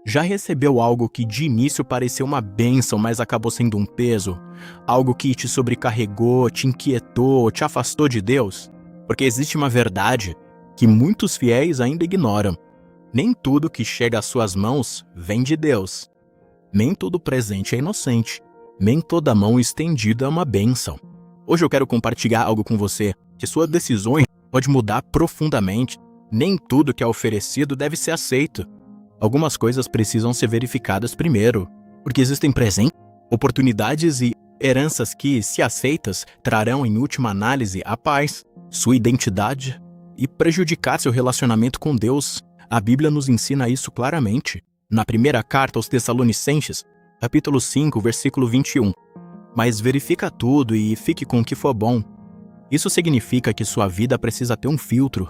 Já recebeu algo que de início pareceu uma bênção, mas acabou sendo um peso? Algo que te sobrecarregou, te inquietou, te afastou de Deus? Porque existe uma verdade que muitos fiéis ainda ignoram. Nem tudo que chega às suas mãos vem de Deus. Nem todo presente é inocente. Nem toda mão estendida é uma bênção. Hoje eu quero compartilhar algo com você, que suas decisões podem mudar profundamente. Nem tudo que é oferecido deve ser aceito. Algumas coisas precisam ser verificadas primeiro, porque existem presentes, oportunidades e heranças que, se aceitas, trarão em última análise a paz, sua identidade e prejudicar seu relacionamento com Deus. A Bíblia nos ensina isso claramente. Na primeira carta aos Tessalonicenses, capítulo 5, versículo 21. Mas verifica tudo e fique com o que for bom. Isso significa que sua vida precisa ter um filtro.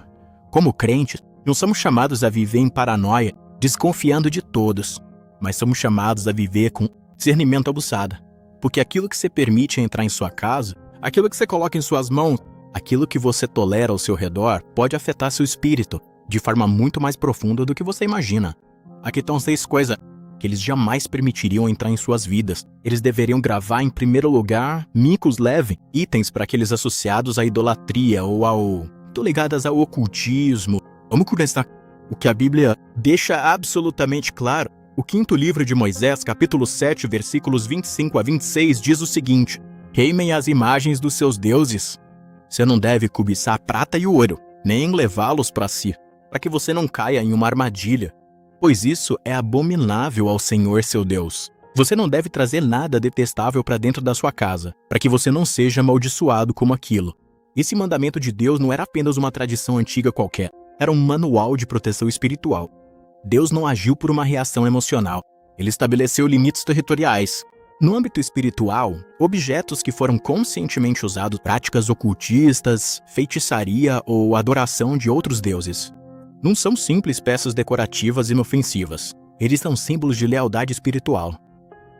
Como crentes, não somos chamados a viver em paranoia, desconfiando de todos, mas somos chamados a viver com discernimento aguçado. Porque aquilo que você permite entrar em sua casa, aquilo que você coloca em suas mãos, aquilo que você tolera ao seu redor, pode afetar seu espírito de forma muito mais profunda do que você imagina. Aqui estão 6 coisas que eles jamais permitiriam entrar em suas vidas. Eles deveriam gravar em primeiro lugar micos leves, itens para aqueles associados à idolatria ou ligadas ao ocultismo. Vamos começar. O que a Bíblia deixa absolutamente claro. O 5º livro de Moisés, capítulo 7, versículos 25 a 26, diz o seguinte: queimem as imagens dos seus deuses. Você não deve cobiçar a prata e o ouro, nem levá-los para si, para que você não caia em uma armadilha, pois isso é abominável ao Senhor seu Deus. Você não deve trazer nada detestável para dentro da sua casa, para que você não seja amaldiçoado como aquilo. Esse mandamento de Deus não era apenas uma tradição antiga qualquer, era um manual de proteção espiritual. Deus não agiu por uma reação emocional. Ele estabeleceu limites territoriais. No âmbito espiritual, objetos que foram conscientemente usados em práticas ocultistas, feitiçaria ou adoração de outros deuses não são simples peças decorativas inofensivas. Eles são símbolos de lealdade espiritual.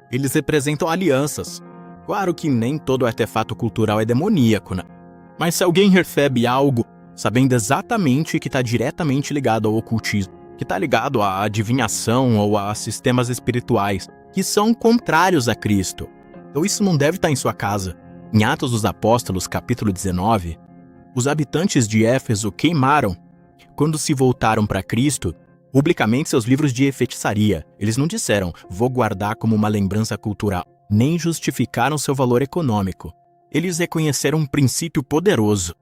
Eles representam alianças. Claro que nem todo artefato cultural é demoníaco, né? Mas se alguém recebe algo sabendo exatamente que está diretamente ligado ao ocultismo, que está ligado à adivinhação ou a sistemas espirituais, que são contrários a Cristo, então isso não deve estar em sua casa. Em Atos dos Apóstolos, capítulo 19, os habitantes de Éfeso queimaram, quando se voltaram para Cristo, publicamente seus livros de feitiçaria. Eles não disseram, vou guardar como uma lembrança cultural, nem justificaram seu valor econômico. Eles reconheceram um princípio poderoso.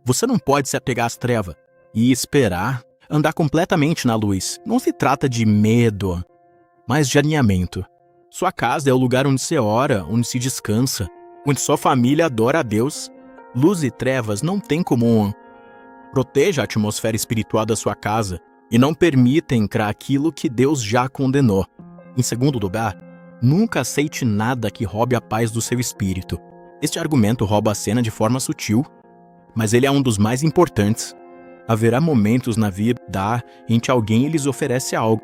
Você não pode se apegar às trevas e esperar andar completamente na luz. Não se trata de medo, mas de alinhamento. Sua casa é o lugar onde você ora, onde se descansa, onde sua família adora a Deus. Luz e trevas não têm comum. Proteja a atmosfera espiritual da sua casa e não permita entrar aquilo que Deus já condenou. Em segundo lugar, nunca aceite nada que roube a paz do seu espírito. Este argumento rouba a cena de forma sutil, mas ele é um dos mais importantes. Haverá momentos na vida em que alguém lhes oferece algo.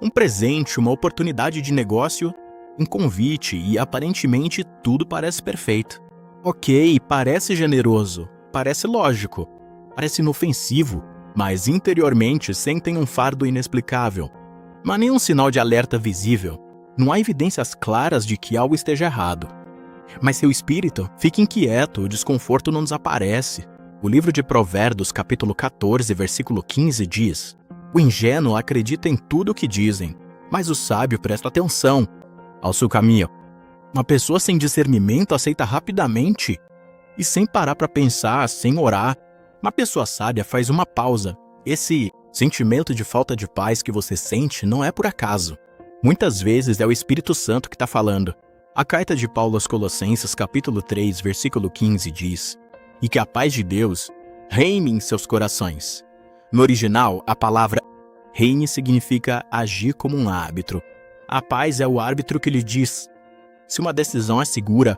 Um presente, uma oportunidade de negócio, um convite e aparentemente tudo parece perfeito. Ok, parece generoso, parece lógico. Parece inofensivo, mas interiormente sentem um fardo inexplicável. Mas nenhum sinal de alerta visível. Não há evidências claras de que algo esteja errado. Mas seu espírito fica inquieto, o desconforto não desaparece. O livro de Provérbios, capítulo 14, versículo 15 diz: o ingênuo acredita em tudo o que dizem, mas o sábio presta atenção ao seu caminho. Uma pessoa sem discernimento aceita rapidamente e sem parar para pensar, sem orar. Uma pessoa sábia faz uma pausa. Esse sentimento de falta de paz que você sente não é por acaso. Muitas vezes é o Espírito Santo que está falando. A carta de Paulo aos Colossenses, capítulo 3, versículo 15 diz: e que a paz de Deus reine em seus corações. No original, a palavra reine significa agir como um árbitro. A paz é o árbitro que lhe diz se uma decisão é segura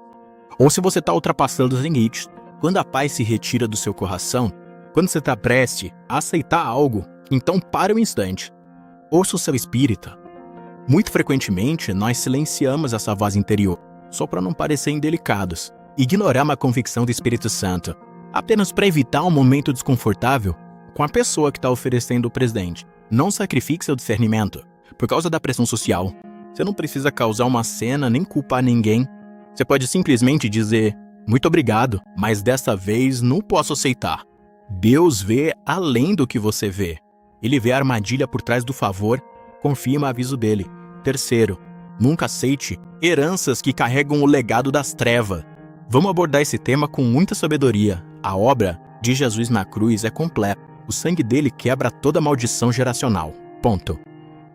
ou se você está ultrapassando os limites. Quando a paz se retira do seu coração, quando você está prestes a aceitar algo, então pare um instante. Ouça o seu espírito. Muito frequentemente, nós silenciamos essa voz interior, só para não parecer indelicados. Ignoramos a convicção do Espírito Santo, apenas para evitar um momento desconfortável com a pessoa que está oferecendo o presente. Não sacrifique seu discernimento. por causa da pressão social. Você não precisa causar uma cena nem culpar ninguém. Você pode simplesmente dizer, muito obrigado, mas dessa vez não posso aceitar. Deus vê além do que você vê. Ele vê a armadilha por trás do favor, confirma o aviso dele. Terceiro, nunca aceite heranças que carregam o legado das trevas. Vamos abordar esse tema com muita sabedoria. A obra de Jesus na cruz é completa. O sangue dele quebra toda maldição geracional. Ponto.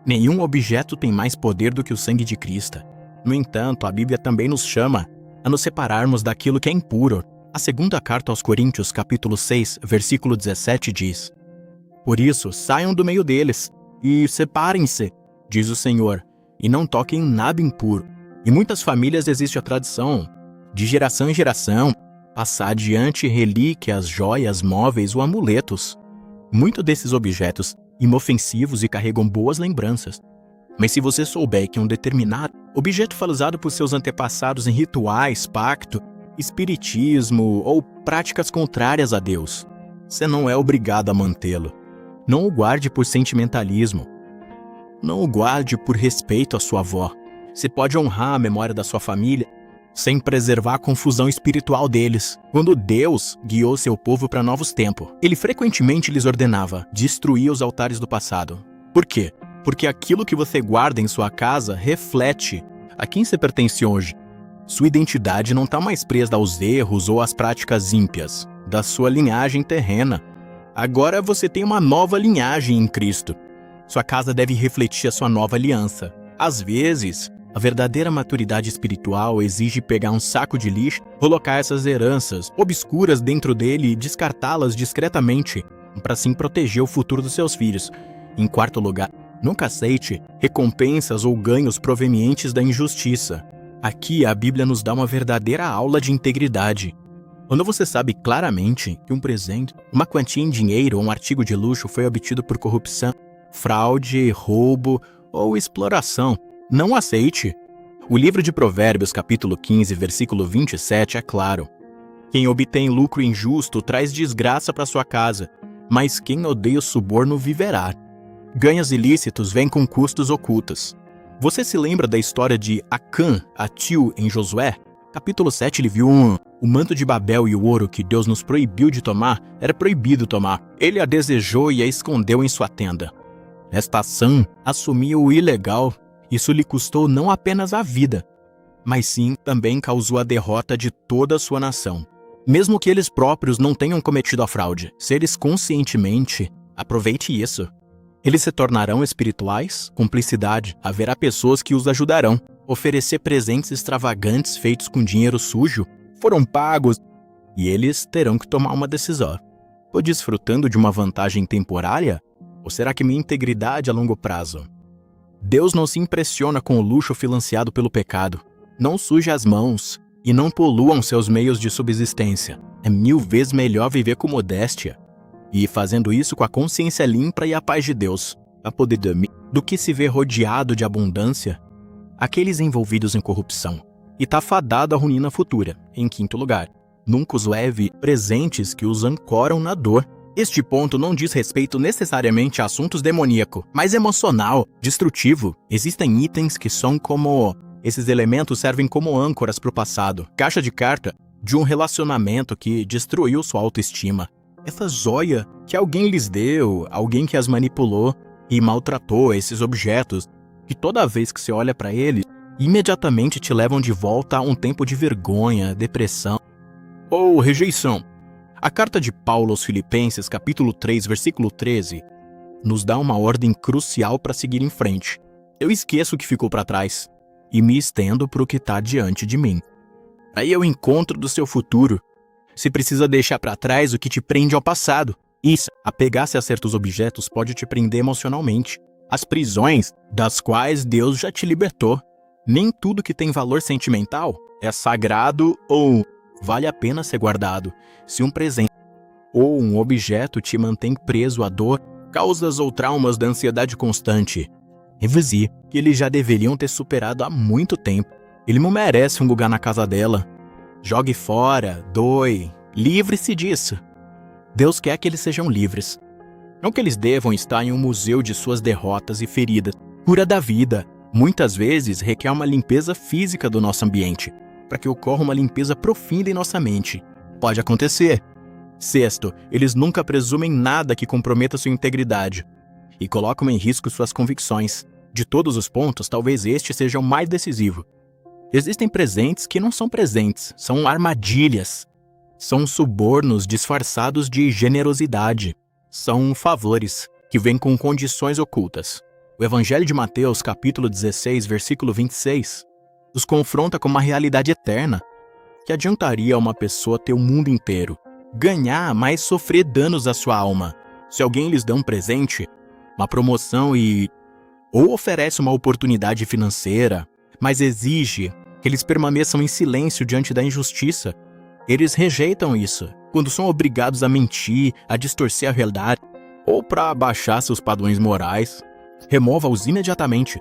Nenhum objeto tem mais poder do que o sangue de Cristo. No entanto, a Bíblia também nos chama a nos separarmos daquilo que é impuro. A segunda carta aos Coríntios, capítulo 6, versículo 17 diz: Por isso, saiam do meio deles e separem-se, diz o Senhor, e não toquem em nada impuro. Em muitas famílias existe a tradição de geração em geração passar adiante relíquias, joias, móveis ou amuletos. Muitos desses objetos inofensivos e carregam boas lembranças. Mas se você souber que um determinado objeto foi usado por seus antepassados em rituais, pacto, espiritismo ou práticas contrárias a Deus, você não é obrigado a mantê-lo. Não o guarde por sentimentalismo. Não o guarde por respeito à sua avó. Você pode honrar a memória da sua família sem preservar a confusão espiritual deles. Quando Deus guiou seu povo para novos tempos, ele frequentemente lhes ordenava destruir os altares do passado. Por quê? Porque aquilo que você guarda em sua casa reflete a quem você pertence hoje. Sua identidade não está mais presa aos erros ou às práticas ímpias da sua linhagem terrena. Agora você tem uma nova linhagem em Cristo. Sua casa deve refletir a sua nova aliança. Às vezes, a verdadeira maturidade espiritual exige pegar um saco de lixo, colocar essas heranças obscuras dentro dele e descartá-las discretamente, para assim proteger o futuro dos seus filhos. Em quarto lugar, nunca aceite recompensas ou ganhos provenientes da injustiça. Aqui a Bíblia nos dá uma verdadeira aula de integridade. Quando você sabe claramente que um presente, uma quantia em dinheiro ou um artigo de luxo foi obtido por corrupção, fraude, roubo ou exploração, não aceite. O livro de Provérbios, capítulo 15, versículo 27 é claro. Quem obtém lucro injusto traz desgraça para sua casa, mas quem odeia o suborno viverá. Ganhos ilícitos vêm com custos ocultos. Você se lembra da história de Acã, Atil, em Josué? Capítulo 7, ele viu o manto de Babel e o ouro que Deus nos proibiu de tomar, era proibido tomar. Ele a desejou e a escondeu em sua tenda. Esta ação assumiu o ilegal. Isso lhe custou não apenas a vida, mas sim também causou a derrota de toda a sua nação. Mesmo que eles próprios não tenham cometido a fraude, se eles conscientemente, aproveite isso. Eles se tornarão espirituais, cumplicidade, haverá pessoas que os ajudarão. Oferecer presentes extravagantes feitos com dinheiro sujo foram pagos e eles terão que tomar uma decisão. Estou desfrutando de uma vantagem temporária? Ou será que minha integridade a longo prazo? Deus não se impressiona com o luxo financiado pelo pecado. Não suje as mãos e não poluam seus meios de subsistência. É 1000 vezes melhor viver com modéstia e fazendo isso com a consciência limpa e a paz de Deus, a poder dormir, do que se ver rodeado de abundância. Aqueles envolvidos em corrupção e tá fadado à ruína futura. Em quinto lugar, nunca os leve presentes que os ancoram na dor. Este ponto não diz respeito necessariamente a assuntos demoníacos, mas emocional, destrutivo. Existem itens que são como... Esses elementos servem como âncoras para o passado. Caixa de carta de um relacionamento que destruiu sua autoestima. Essa joia que alguém lhes deu, alguém que as manipulou e maltratou esses objetos, que toda vez que você olha para eles, imediatamente te levam de volta a um tempo de vergonha, depressão ou rejeição. A carta de Paulo aos Filipenses, capítulo 3, versículo 13, nos dá uma ordem crucial para seguir em frente. Eu esqueço o que ficou para trás e me estendo para o que está diante de mim. Aí é o encontro do seu futuro. Você precisa deixar para trás o que te prende ao passado. Isso, apegar-se a certos objetos pode te prender emocionalmente. As prisões das quais Deus já te libertou. Nem tudo que tem valor sentimental é sagrado ou vale a pena ser guardado. Se um presente ou um objeto te mantém preso à dor, causas ou traumas da ansiedade constante, revise que eles já deveriam ter superado há muito tempo. Ele não merece um lugar na casa dela. Jogue fora, doe, livre-se disso. Deus quer que eles sejam livres. Não que eles devam estar em um museu de suas derrotas e feridas. Cura da vida. Muitas vezes requer uma limpeza física do nosso ambiente, para que ocorra uma limpeza profunda em nossa mente. Pode acontecer. Sexto, eles nunca presumem nada que comprometa sua integridade e colocam em risco suas convicções. De todos os pontos, talvez este seja o mais decisivo. Existem presentes que não são presentes, são armadilhas. São subornos disfarçados de generosidade. São favores que vêm com condições ocultas. O Evangelho de Mateus, capítulo 16, versículo 26, os confronta com uma realidade eterna. Que adiantaria a uma pessoa ter o mundo inteiro, ganhar, mas sofrer danos à sua alma? Se alguém lhes dá um presente, uma promoção ou oferece uma oportunidade financeira, mas exige que eles permaneçam em silêncio diante da injustiça, eles rejeitam isso. Quando são obrigados a mentir, a distorcer a realidade, ou para abaixar seus padrões morais, remova-os imediatamente.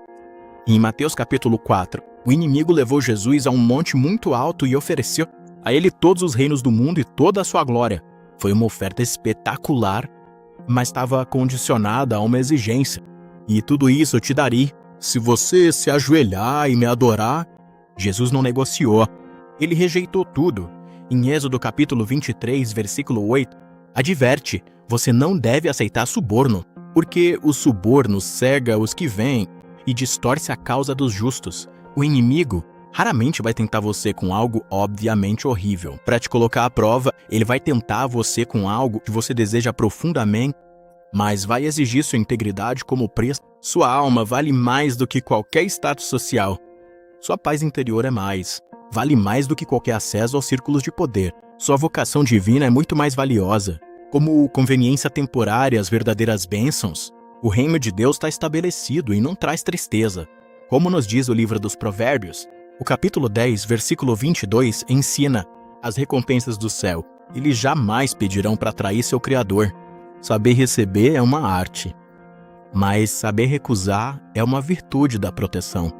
Em Mateus capítulo 4, o inimigo levou Jesus a um monte muito alto e ofereceu a ele todos os reinos do mundo e toda a sua glória. Foi uma oferta espetacular, mas estava condicionada a uma exigência. E tudo isso eu te darei se você se ajoelhar e me adorar. Jesus não negociou. Ele rejeitou tudo. Em Êxodo capítulo 23, versículo 8, adverte: você não deve aceitar suborno, porque o suborno cega os que vêm e distorce a causa dos justos. O inimigo raramente vai tentar você com algo obviamente horrível. Para te colocar à prova, ele vai tentar você com algo que você deseja profundamente, mas vai exigir sua integridade como preço. Sua alma vale mais do que qualquer status social. Sua paz interior é mais. Vale mais do que qualquer acesso aos círculos de poder. Sua vocação divina é muito mais valiosa. Como conveniência temporária às verdadeiras bênçãos, o reino de Deus está estabelecido e não traz tristeza. Como nos diz o livro dos Provérbios, o capítulo 10, versículo 22, ensina as recompensas do céu. Eles jamais pedirão para atrair seu Criador. Saber receber é uma arte, mas saber recusar é uma virtude da proteção.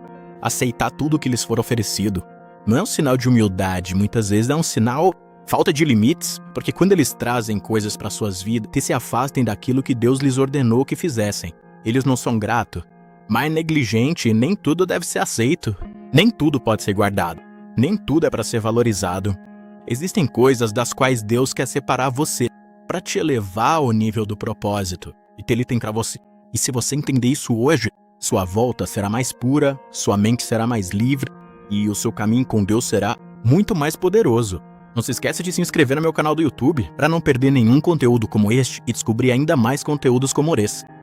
Aceitar tudo que lhes for oferecido não é um sinal de humildade, muitas vezes é um sinal falta de limites, porque quando eles trazem coisas para suas vidas, que se afastem daquilo que Deus lhes ordenou que fizessem. Eles não são gratos, mas negligente, nem tudo deve ser aceito. Nem tudo pode ser guardado. Nem tudo é para ser valorizado. Existem coisas das quais Deus quer separar você para te elevar ao nível do propósito e que Ele tem para você. E se você entender isso hoje, sua volta será mais pura, sua mente será mais livre e o seu caminho com Deus será muito mais poderoso. Não se esqueça de se inscrever no meu canal do YouTube para não perder nenhum conteúdo como este e descobrir ainda mais conteúdos como esse.